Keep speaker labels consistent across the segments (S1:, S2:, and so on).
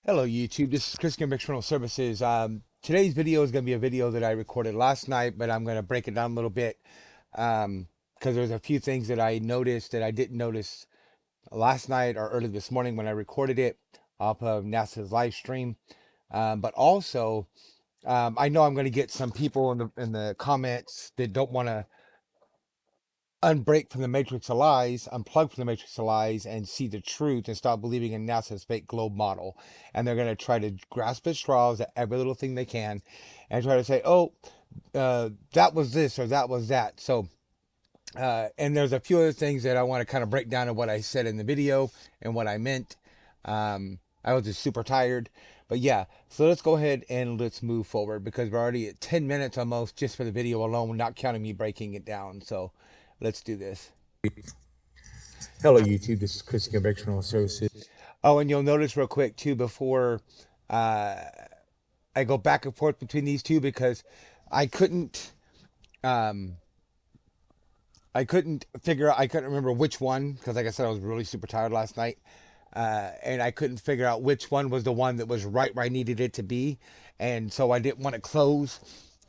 S1: Hello YouTube, this is Chris Kim External Services. Today's video is going to be a video that I recorded last night, but I'm going to break it down a little bit because there's a few things that I noticed that I didn't notice last night or early this morning when I recorded it off of NASA's live stream. But also, I know I'm going to get some people in the comments that don't want to unbreak from the matrix of lies, unplug from the matrix of lies, and see the truth and stop believing in NASA's fake globe model. And they're going to try to grasp at straws at every little thing they can and try to say, oh, that was this or that was that. So, and there's a few other things that I want to kind of break down of what I said in the video and what I meant. I was just super tired. But yeah, so let's go ahead and let's move forward because we're already at 10 minutes almost just for the video alone, not counting me breaking it down. So let's do this.
S2: Hello, YouTube. This is Chris Convictional Services.
S1: Oh, and you'll notice real quick too before uh, I go back and forth between these two because I couldn't um, I couldn't remember which one because like I said I was really super tired last night. And I couldn't figure out which one was the one that was right where I needed it to be, and so I didn't want to close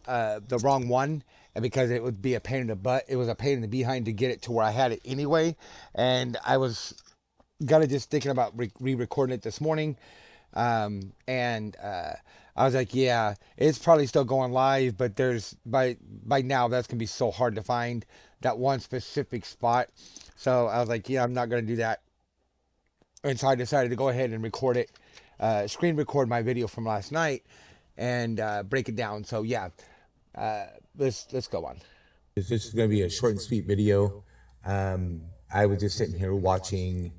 S1: the wrong one, and because it would be a pain in the butt, it was a pain in the behind to get it to where I had it anyway, and I was kind of just thinking about re-recording it this morning, and I was like, yeah, it's probably still going live, but there's by now that's gonna be so hard to find that one specific spot. So I was like, yeah, I'm not gonna do that. And so I decided to go ahead and record it, screen record my video from last night, and break it down. So yeah, uh, let's go on.
S2: This is going to be a short and sweet video. I was just sitting here watching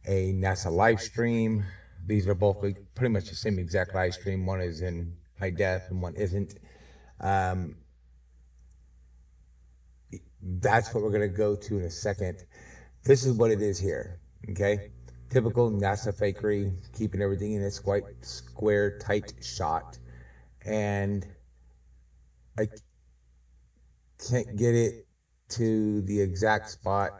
S2: a NASA live stream. These are both pretty much the same exact live stream. One is in high def and one isn't. Um, that's what we're going to go to in a second. This is what it is here. Okay. Typical NASA fakery, keeping everything in its white, square, tight shot. And I can't get it to the exact spot.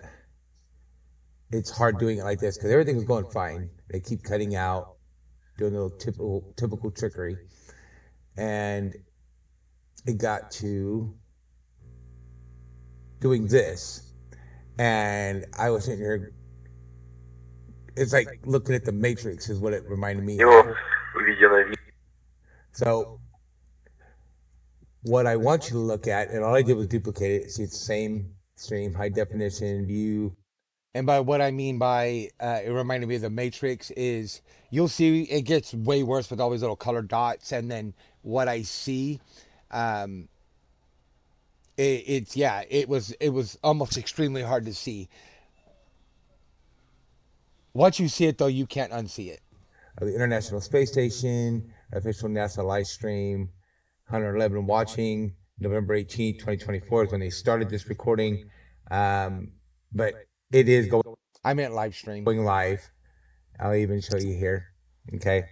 S2: It's hard doing it like this because everything was going fine. They keep cutting out, doing a little typical trickery, and it got to doing this, and I was sitting here. It's like looking at the Matrix is what it reminded me of. So what I want you to look at, and all I did was duplicate it. See, it's the same stream, high definition view.
S1: And by what I mean by it reminded me of the Matrix is you'll see it gets way worse with all these little colored dots, and then what I see, um, it's yeah, it was almost extremely hard to see. Once you see it though, you can't unsee it.
S2: Of the International Space Station, official NASA live stream, 111 watching. November 18th, 2024 is when they started this recording. But it is
S1: I meant live stream.
S2: going live. I'll even show you here. Okay.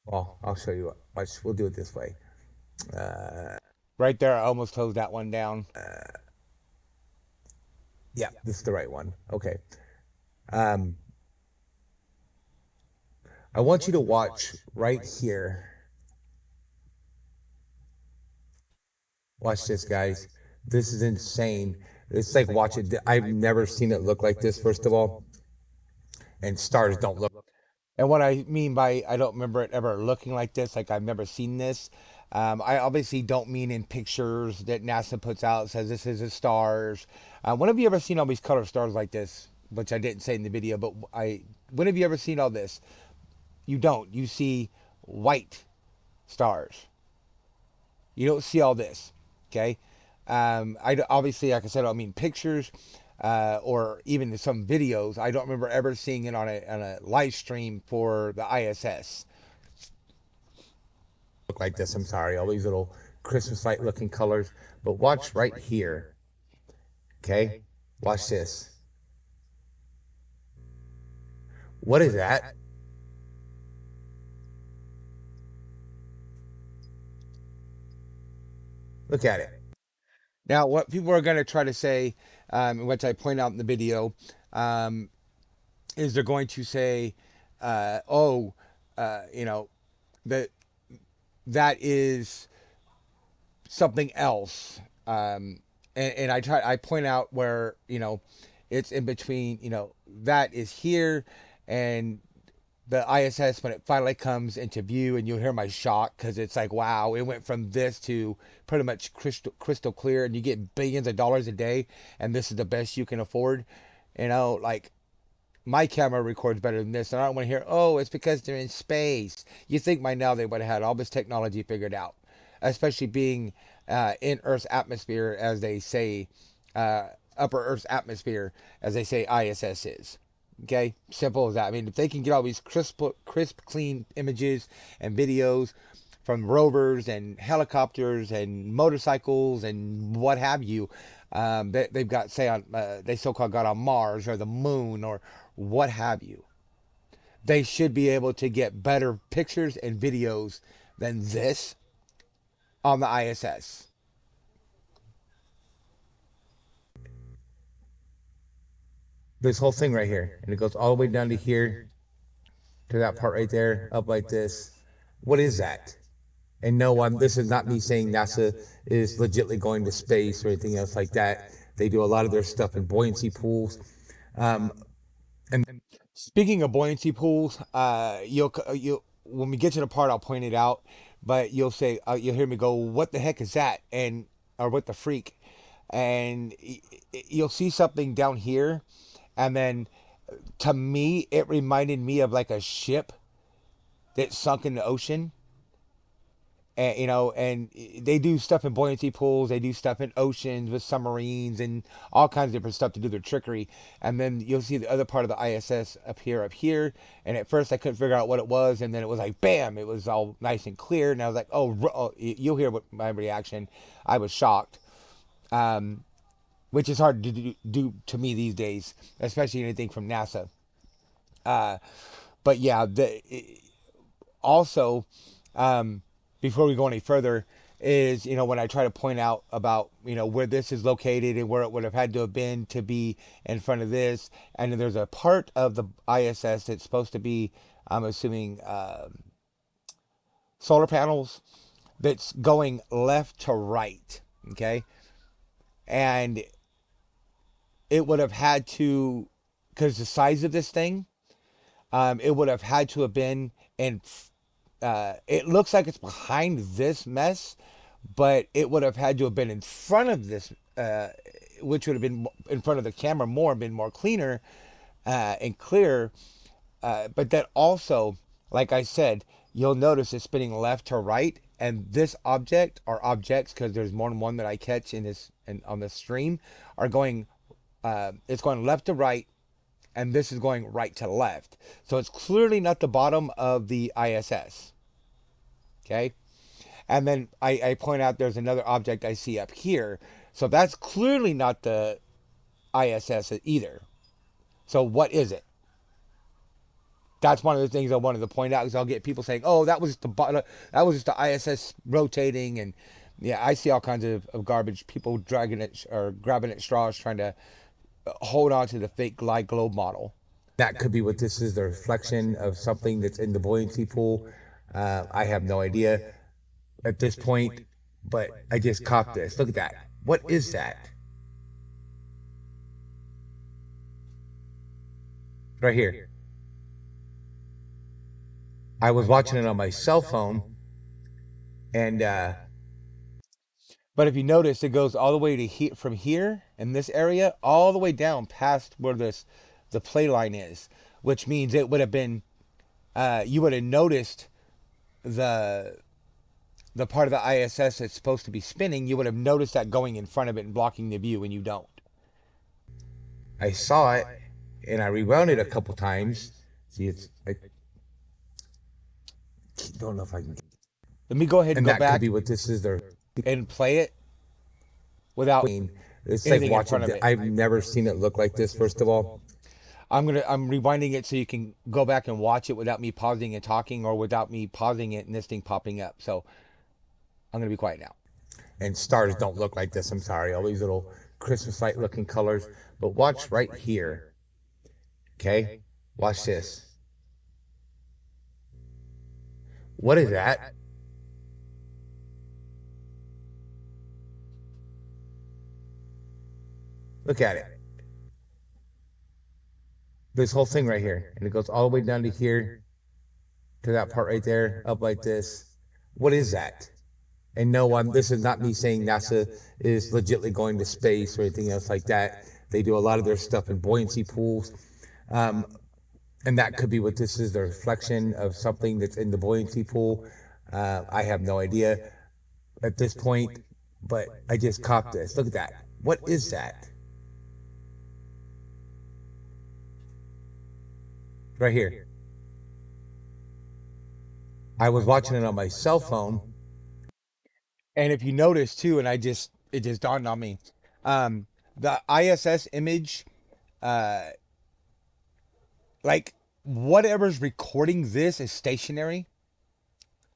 S2: Well, I'll show you. Watch, we'll do it this way.
S1: Right there, I almost closed that one down.
S2: Yeah, this is the right one. Okay. Um, I want you to watch right here. Watch this, guys. This is insane. It's like watching. I've never seen it look like this. First of all, and stars don't look.
S1: And what I mean by I don't remember it ever looking like this, like I've never seen this. I obviously don't mean in pictures that NASA puts out says this is the stars. When have you ever seen all these color stars like this? Which I didn't say in the video, but when have you ever seen all this? You don't. You see white stars. You don't see all this. Okay. Obviously, like I said, I mean pictures or even some videos. I don't remember ever seeing it on a live stream for the ISS.
S2: Look like this. I'm sorry. All these little Christmas light looking colors. But watch right here. Okay. Watch this. What is that? Look at it.
S1: Now, what people are going to try to say, which I point out in the video, um, is they're going to say, "Oh, you know, that that is something else." And I point out where it's in between. That is here, and the ISS when it finally comes into view, and you'll hear my shock because it's like, wow, it went from this to pretty much crystal clear, and you get billions of dollars a day, and this is the best you can afford. Like my camera records better than this, and I don't want to hear, oh, it's because they're in space. You think by now they would have had all this technology figured out, especially being in Earth's atmosphere, as they say, upper Earth's atmosphere, as they say ISS is. Okay, simple as that. I mean, if they can get all these crisp, clean images and videos from rovers and helicopters and motorcycles and what have you, they've got say on they so-called got on Mars or the moon or what have you. They should be able to get better pictures and videos than this on the ISS.
S2: This whole thing right here, and it goes all the way down to here, to that part right there, up like this. What is that? And no, this is not me saying NASA is legitly going to space or anything else like that. They do a lot of their stuff in buoyancy pools. Um, and
S1: Speaking of buoyancy pools, you'll when we get to the part, I'll point it out. But you'll hear me go, "What the heck is that?" and or "What the freak?" And you'll see something down here, and then to me, it reminded me of like a ship that sunk in the ocean. And they do stuff in buoyancy pools. They do stuff in oceans with submarines and all kinds of different stuff to do their trickery. And then you'll see the other part of the ISS up here. And at first I couldn't figure out what it was, and then it was like bam, it was all nice and clear. And I was like, oh, you'll hear what my reaction. I was shocked, which is hard to do to me these days, especially anything from NASA. Uh, but yeah, also, um, before we go any further, is when I try to point out about where this is located and where it would have had to have been to be in front of this, and then there's a part of the ISS that's supposed to be, I'm assuming, solar panels that's going left to right. Okay, and it would have had to, because the size of this thing, it would have had to have been in. It looks like it's behind this mess, but it would have had to have been in front of this, which would have been in front of the camera more, been more cleaner and clear. But that also, like I said, you'll notice it's spinning left to right, and this object or objects, because there's more than one that I catch in this and on this stream, are going. It's going left to right, and this is going right to left. So it's clearly not the bottom of the ISS. Okay. And then I point out there's another object I see up here. So that's clearly not the ISS either. So what is it? That's one of the things I wanted to point out because I'll get people saying, "Oh, that was just the ISS rotating," and yeah, I see all kinds of garbage. People dragging it or grabbing at straws, trying to hold on to the fake glide globe model.
S2: that could be what this is, the reflection of something that's in the buoyancy pool. I have no idea at this point, but I just caught this. Look at that. What is that? Right here. I was watching it on my cell phone, and
S1: But if you notice, it goes all the way to from here in this area, all the way down past where the play line is, which means it would have been you would have noticed the the part of the ISS that's supposed to be spinning. You would have noticed that going in front of it and blocking the view, and you don't.
S2: I saw it, and I rewound it a couple times. See, I don't know if I can.
S1: Let me go ahead and
S2: And
S1: go
S2: that could
S1: back
S2: be what this is. They're
S1: and play it without
S2: It's like
S1: anything in
S2: watching.
S1: front of it.
S2: I've never seen it look like this. First of all,
S1: I'm rewinding it so you can go back and watch it without me pausing and talking, or without me pausing it and this thing popping up. So I'm gonna be quiet now.
S2: And stars don't look like this. I'm sorry. All these little Christmas light looking colors. But watch right here. Okay? Watch this. What is that? Look at it. This whole thing right here. And it goes all the way down to here, to that part right there, up like this. What is that? And no, this is not me saying NASA is legitimately going to space or anything else like that. They do a lot of their stuff in buoyancy pools. Um, and that could be what this is, the reflection of something that's in the buoyancy pool. I have no idea at this point, but I just caught this. Look at that. What is that? Right here. I was watching it on my cell phone.
S1: And if you notice too, and it just dawned on me, the ISS image, uh, like whatever's recording this is stationary.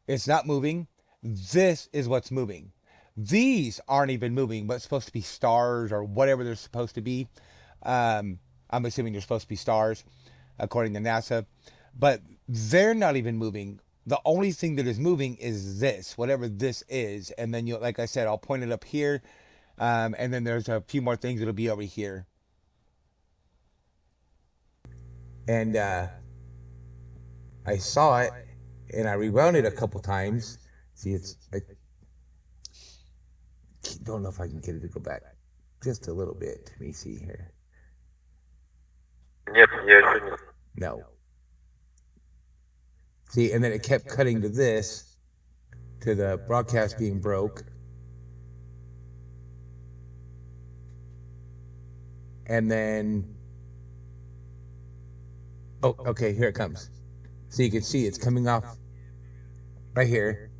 S1: It's not moving. This is what's moving. These aren't even moving, but it's supposed to be stars or whatever they're supposed to be. I'm assuming they're supposed to be stars, according to NASA, but they're not even moving. The only thing that is moving is this, whatever this is, and then you, like I said, I'll point it up here, and then there's a few more things that'll be over here.
S2: And I saw it and I rewound it a couple times. See, I don't know if I can get it to go back just a little bit. Let me see here.
S3: Нет, я еще не.
S2: No. See, and then it kept cutting to this, to the broadcast being broke. And then, oh, okay, here it comes. So you can see it's coming off right here.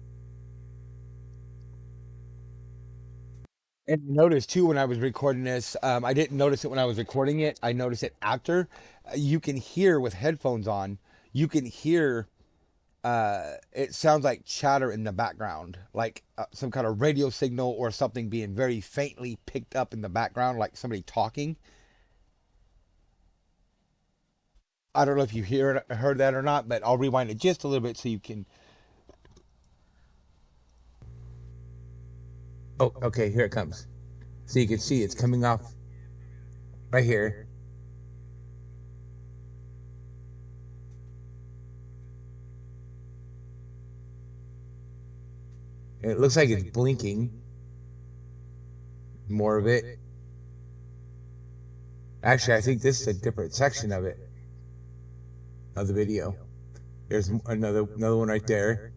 S1: And notice too when I was recording this, I didn't notice it when I was recording it. I noticed it after. You can hear with headphones on. You can hear. It sounds like chatter in the background, like some kind of radio signal or something being very faintly picked up in the background, like somebody talking. I don't know if you heard that or not, but I'll rewind it just a little bit so you can.
S2: Oh, okay, here it comes. So you can see it's coming off right here. And it looks like it's blinking. More of it. Actually, I think this is a different section of it, of the video. There's another one right there.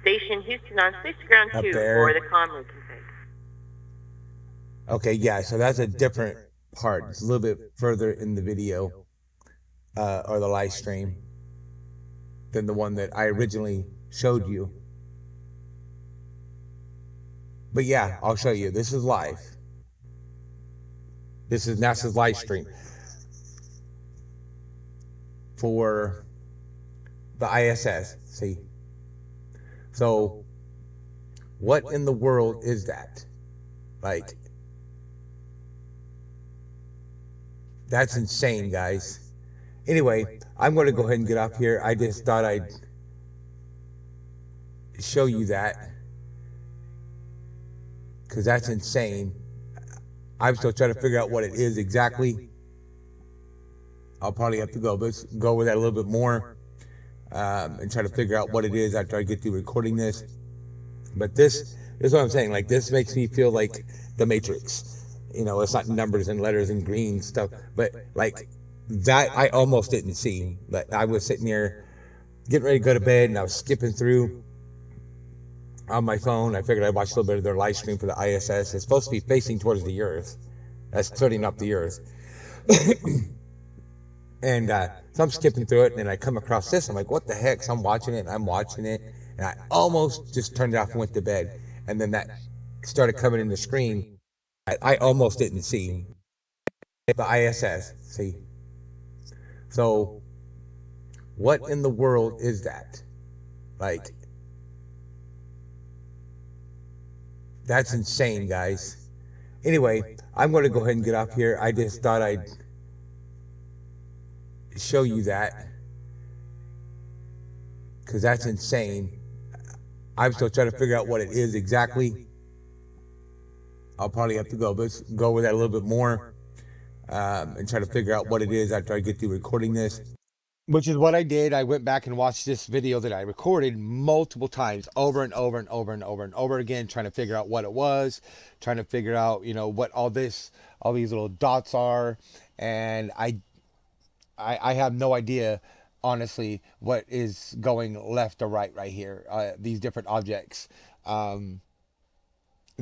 S3: Station Houston on 6 ground
S2: Up
S3: 2
S2: there.
S3: for the comm config.
S2: Okay, yeah, so that's a different part. It's a little bit further in the video, or the live stream, than the one that I originally showed you. But yeah, I'll show you. This is live. This is NASA's live stream for the ISS. See? So, what in the world is that? Like, that's insane, guys. Anyway, I'm going to go ahead and get off here. I just thought I'd show you that, because that's insane. I'm still trying to figure out what it is exactly. I'll probably have to go over that a little bit more, and try to figure out what it is after I get through recording this. But this is what I'm saying. Like, this makes me feel like the Matrix. You know, it's not numbers and letters and green stuff, but like that I almost didn't see. But I was sitting here getting ready to go to bed, and I was skipping through on my phone. I figured I'd watch a little bit of their live stream for the ISS. It's supposed to be facing towards the Earth. That's clearly not the Earth. And so I'm skipping through it, and then I come across this. I'm like, what the heck? So I'm watching it, and I'm watching it, and I almost just turned it off and went to bed. And then that started coming in the screen. I almost didn't see the ISS. See? So, what in the world is that? Like, That's insane, guys. Anyway, I'm going to go ahead and get off here. I just thought I'd show you that because that's insane. I'm still trying to figure out what it is exactly. I'll probably have to go with that a little bit more and try to figure out what it is after I get through recording this.
S1: Which is what I did. I went back and watched this video that I recorded multiple times, over and over and over and over and over again, trying to figure out what it was, trying to figure out, what all these little dots are. And I have no idea, honestly, what is going left or right here. These different objects that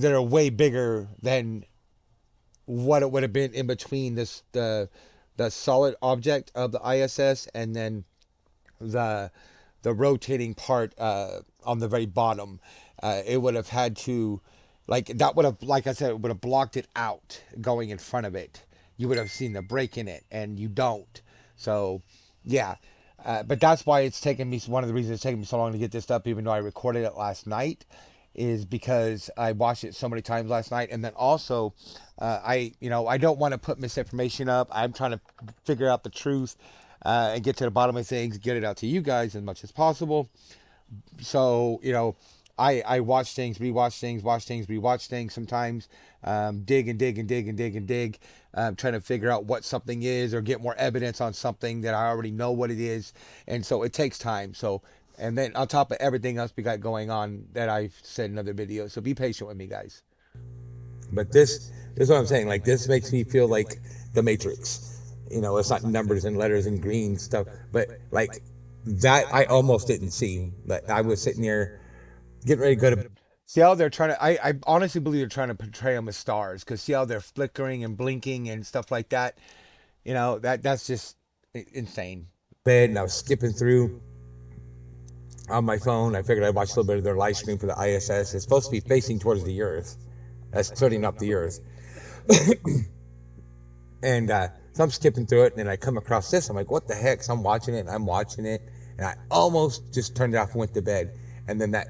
S1: are way bigger than what it would have been in between the solid object of the ISS and then the rotating part on the very bottom. It would have had to, like that would have, like I said, it would have blocked it out going in front of it. You would have seen the break in it, and you don't. So, yeah. But that's why it's taken me, one of the reasons it's taken me so long to get this up, even though I recorded it last night, is because I watched it so many times last night. And then also, I don't want to put misinformation up. I'm trying to figure out the truth and get to the bottom of things, get it out to you guys as much as possible. So, I watch things, rewatch things, watch things, rewatch things sometimes, dig and dig and dig and dig and dig, trying to figure out what something is or get more evidence on something that I already know what it is. And so it takes time. So, and then on top of everything else we got going on that I've said in other videos. So be patient with me, guys.
S2: But this is what I'm saying. Like, this makes me feel like the Matrix. It's not numbers and letters and green stuff, but like that I almost didn't see. But I was sitting here getting ready to go to.
S1: See how they're trying to, I honestly believe they're trying to portray them as stars, because see how they're flickering and blinking and stuff like that. That's just insane.
S2: Bed, and I was skipping through on my phone. I figured I'd watch a little bit of their live stream for the ISS. It's supposed to be facing towards the Earth. That's turning up the Earth. And so I'm skipping through it, and then I come across this. I'm like, what the heck? So I'm watching it, and I'm watching it, and I almost just turned it off and went to bed. And then that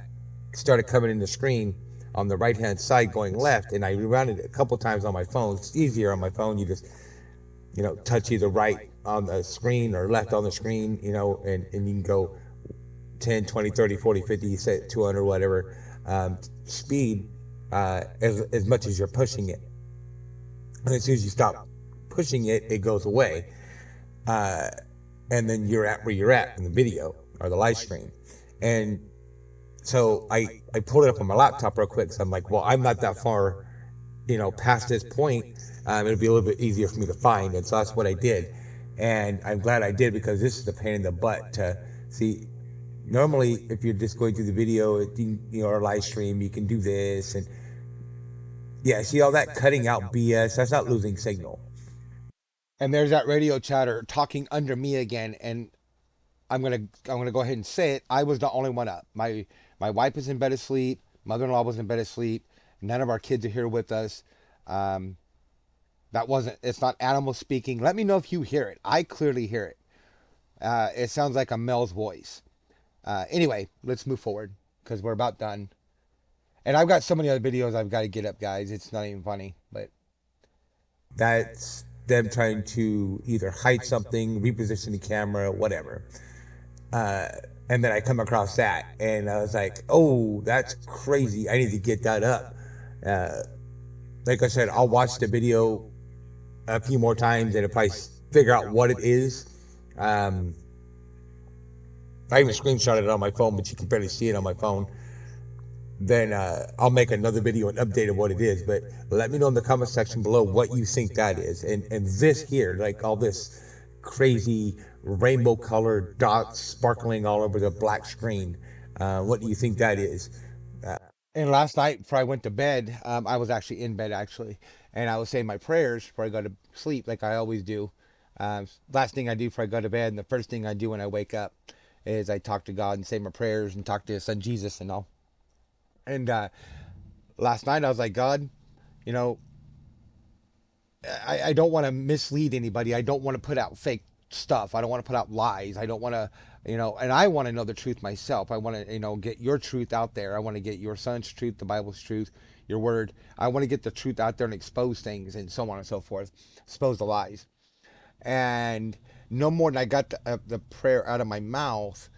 S2: started coming in the screen on the right-hand side going left, and I rewound it a couple times on my phone. It's easier on my phone. You just, touch either right on the screen or left on the screen, and you can go 10, 20, 30, 40, 50, you set 200, whatever, speed as much as you're pushing it. And as soon as you stop pushing it, it goes away. And then you're at where you're at in the video or the live stream. And so I pulled it up on my laptop real quick. So I'm like, well, I'm not that far, past this point. It'll be a little bit easier for me to find. And so that's what I did. And I'm glad I did, because this is the pain in the butt to see. Normally, if you're just going through the video, or live stream, you can do this. And yeah, see all that cutting out BS, that's not losing signal.
S1: And there's that radio chatter talking under me again, and I'm gonna go ahead and say it. I was the only one up. My wife is in bed asleep. Mother-in-law was in bed asleep. None of our kids are here with us. It's not animal speaking. Let me know if you hear it. I clearly hear it. It sounds like a male's voice. Anyway, let's move forward, because we're about done. And I've got so many other videos I've got to get up, guys. It's not even funny, but
S2: That's them trying to either hide something, reposition the camera, whatever. And then I come across that, and I was like, oh, that's crazy. I need to get that up. Like I said, I'll watch the video a few more times, and if I figure out what it is, I even screenshot it on my phone, but you can barely see it on my phone. Then I'll make another video and update of what it is. But let me know in the comment section below what you think that is. And this here, like all this crazy rainbow colored dots sparkling all over the black screen, what do you think that is?
S1: and last night before I went to bed, I was actually in bed actually, and I was saying my prayers before I go to sleep, like I always do. Last thing I do before I go to bed, and the first thing I do when I wake up, is I talk to God and say my prayers and talk to His Son Jesus and all. And last night I was like, God, you know, I don't want to mislead anybody. I don't want to put out fake stuff. I don't want to put out lies. I don't want to, and I want to know the truth myself. I want to, get your truth out there. I want to get your son's truth, the Bible's truth, your word. I want to get the truth out there and expose things and so on and so forth, expose the lies. And no more than I got the prayer out of my mouth,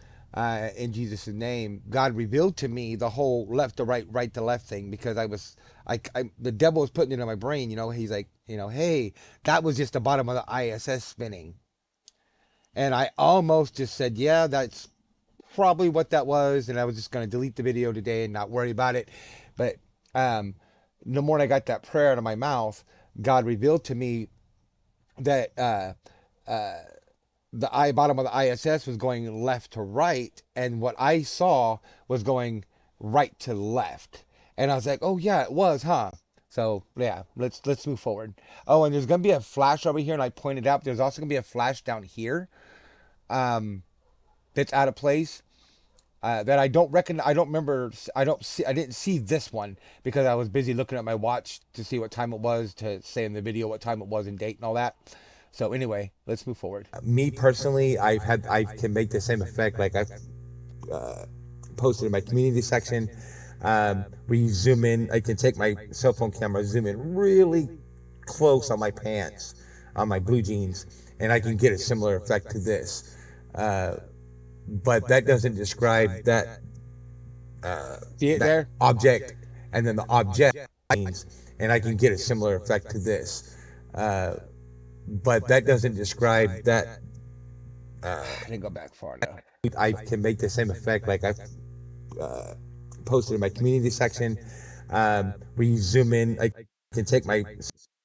S1: in Jesus' name, God revealed to me the whole left to right, right to left thing, because the devil was putting it in my brain. He's like, hey, that was just the bottom of the ISS spinning. And I almost just said, yeah, that's probably what that was. And I was just going to delete the video today and not worry about it. But um, no more than I got that prayer out of my mouth, God revealed to me that the bottom of the ISS was going left to right, and what I saw was going right to left. And I was like, "Oh yeah, it was, huh?" So yeah, let's move forward. Oh, and there's gonna be a flash over here, and I pointed out there's also gonna be a flash down here, um, that's out of place. That I don't reckon. I don't remember. I don't see. I didn't see this one because I was busy looking at my watch to see what time it was, to say in the video what time it was and date and all that. So anyway, let's move forward.
S2: Me personally, I can make the same effect. Like I've posted in my community section, where you zoom in. I can take my cell phone camera, zoom in really close on my pants, on my blue jeans, and I can get a similar effect to this. But that doesn't describe that
S1: See it there?
S2: object, and then the object, and I can get a similar effect to this. But that doesn't describe that.
S1: I didn't go back far enough.
S2: I can make the same effect. Like I've posted in my community section, where you zoom in. I can take my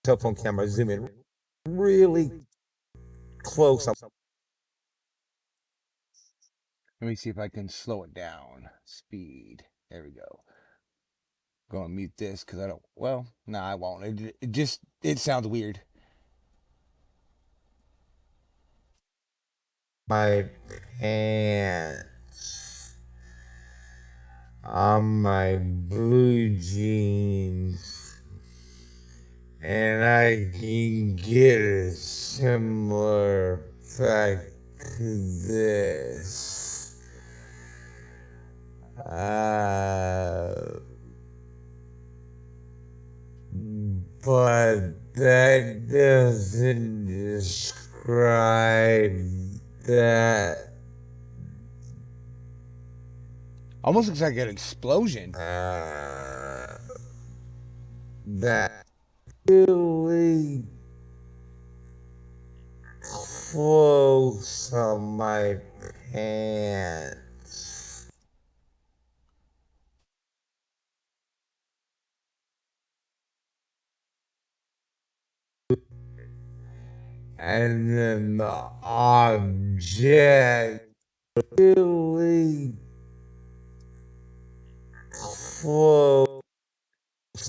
S2: cell phone camera, zoom in really close.
S1: Let me see if I can slow it down. Speed. There we go. Go and mute this because I don't. Well, no, I won't. It sounds weird.
S2: My pants, on my blue jeans, and I can get a similar effect to this. But that doesn't describe that.
S1: Almost looks like an explosion.
S2: That really close on my pants. And then the object really close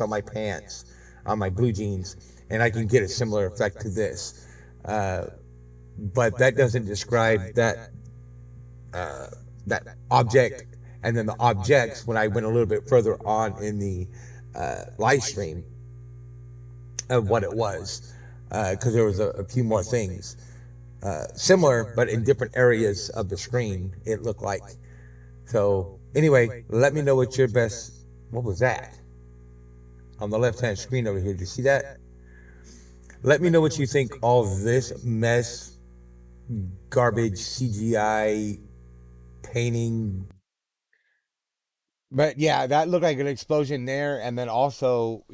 S2: on my pants, on my blue jeans, and I can get a similar effect to this. But that doesn't describe that that object, and then the objects. When I went a little bit further on in the live stream of what it was, because there was a few more things similar, but in different areas of the screen. It looked like. So anyway, let me know what your best. What was that on the left-hand screen over here? Did you see that? Let me know what you think all this mess, garbage, CGI, painting.
S1: But yeah, that looked like an explosion there, and then also,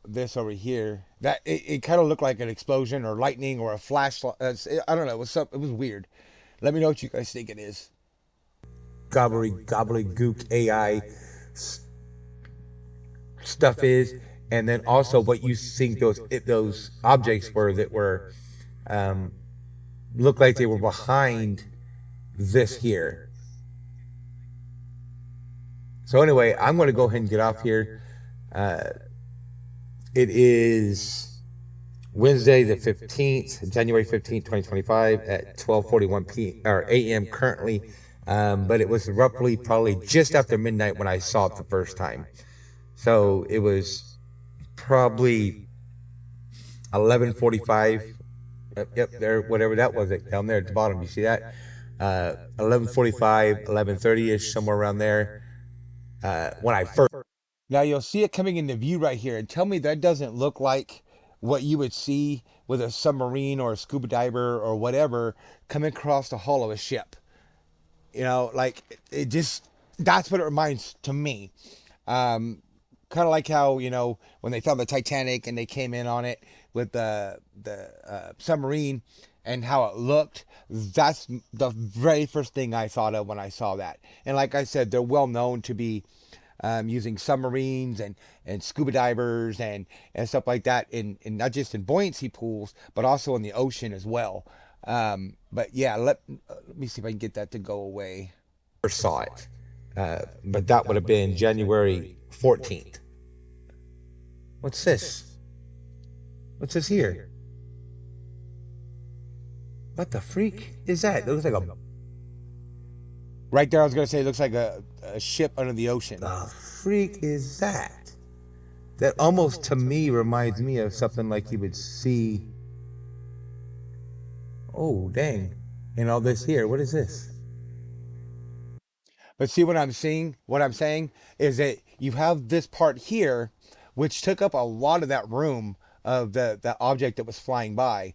S1: this over here. That it kind of looked like an explosion or lightning or a flash. I don't know. It was weird. Let me know what you guys think it is.
S2: Gobbledygook AI stuff is, and then also what you think those objects were that were looked like they were behind this here. So anyway, I'm going to go ahead and get off here. It is Wednesday the 15th, January 15th, 2025 at 12:41 p.m. or a.m. currently. But it was roughly probably just after midnight when I saw it the first time. So it was probably 11:45. Yep, there, whatever that was, down there at the bottom. You see that? 11:45, 11:30 ish, somewhere around there. When I first
S1: Now you'll see it coming into view right here, and tell me that doesn't look like what you would see with a submarine or a scuba diver or whatever coming across the hull of a ship. Like it just, that's what it reminds to me. Um, Kind of like how when they found the Titanic and they came in on it with the submarine and how it looked. That's the very first thing I thought of when I saw that. And like I said, they're well known to be using submarines and scuba divers and stuff like that in not just in buoyancy pools but also in the ocean as well. But yeah, let me see if I can get that to go away.
S2: First saw it, but that would have been January 14th. What's this? What's this here? What the freak is that? It looks like a
S1: Right there, I was gonna say it looks like a ship under the ocean.
S2: the freak is that? That almost to me reminds me of something like you would see. Oh, dang. And all this here, what is this?
S1: But see what I'm saying is that you have this part here, which took up a lot of that room of the object that was flying by.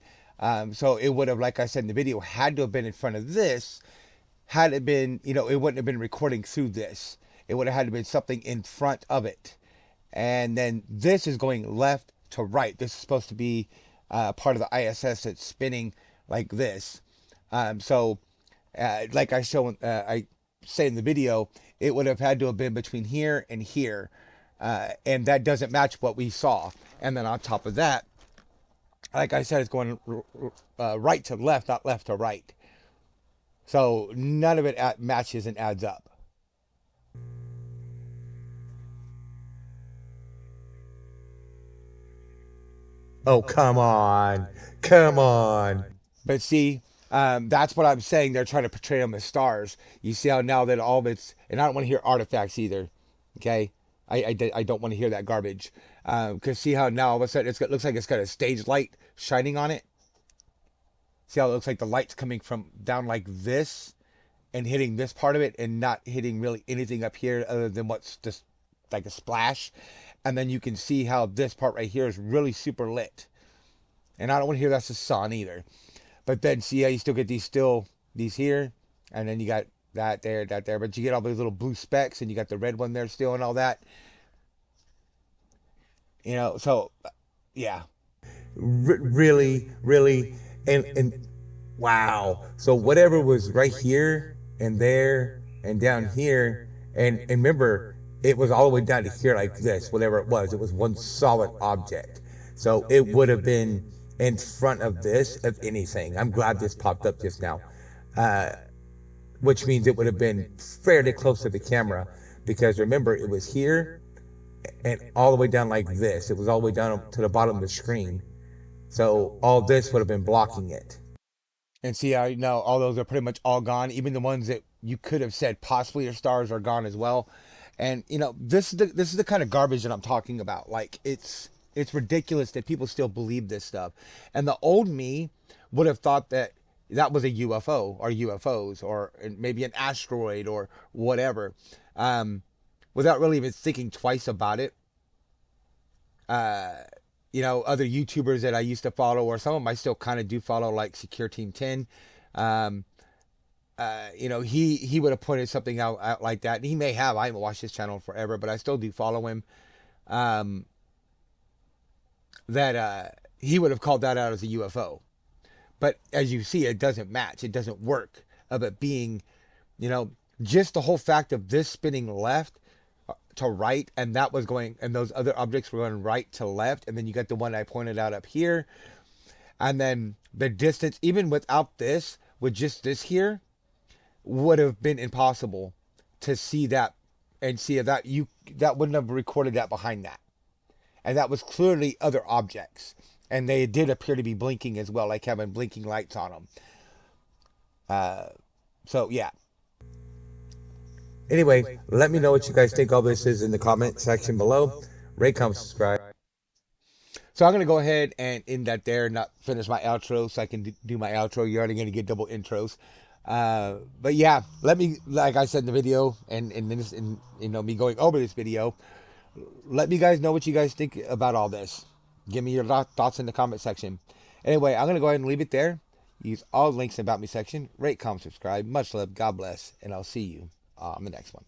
S1: So it would have, like I said in the video, had to have been in front of this. Had it been, it wouldn't have been recording through this. It would have had to been something in front of it. And then this is going left to right. This is supposed to be part of the ISS that's spinning like this. So, like I say in the video, it would have had to have been between here and here, and that doesn't match what we saw. And then on top of that, like I said, it's going right to left, not left to right. So none of it matches and adds up.
S2: Oh, come on. Come on.
S1: But see, that's what I'm saying. They're trying to portray them as stars. You see how now that all of it's, and I don't want to hear artifacts either. Okay, I don't want to hear that garbage. Because see how now all of a sudden it looks like it's got a stage light shining on it. See how it looks like the light's coming from down like this and hitting this part of it and not hitting really anything up here other than what's just like a splash. And then you can see how this part right here is really super lit. And I don't want to hear that's the sun either. But then see how you still get these here, and then you got that there, but you get all those little blue specks, and you got the red one there still, and all that. So yeah.
S2: Really, really, and wow. So whatever was right here and there and down here, and remember, it was all the way down to here like this. Whatever it was one solid object. So it would have been in front of this, if anything. I'm glad this popped up just now, which means it would have been fairly close to the camera, because remember, it was here and all the way down like this. It was all the way down to the bottom of the screen. So all this would have been blocking it.
S1: And see how now all those are pretty much all gone. Even the ones that you could have said possibly are stars are gone as well. And this is the kind of garbage that I'm talking about. Like it's ridiculous that people still believe this stuff. And the old me would have thought that that was a UFO or UFOs or maybe an asteroid or whatever, without really even thinking twice about it. Other YouTubers that I used to follow, or some of them I still kind of do follow, like Secure Team 10. Um, he would have pointed something out like that. And he may have. I haven't watched his channel forever, but I still do follow him. That he would have called that out as a UFO. But as you see, it doesn't match. It doesn't work of it being, just the whole fact of this spinning left to right, and that was going, and those other objects were going right to left, and then you got the one I pointed out up here, and then the distance, even without this, with just this here, would have been impossible to see that and see that wouldn't have recorded that behind that, and that was clearly other objects, and they did appear to be blinking as well, like having blinking lights on them. So yeah.
S2: Anyway, let me know what you guys think all this is in the comment section below. Rate, comment, subscribe.
S1: So I'm going to go ahead and end that there, not finish my outro so I can do my outro. You're already going to get double intros. But yeah, let me, like I said in the video, and me going over this video, Let me guys know what you guys think about all this. Give me your thoughts in the comment section. Anyway, I'm gonna go ahead and leave it there. Use all links in the About Me section. Rate, comment, subscribe. Much love. God bless, and I'll see you on the next one.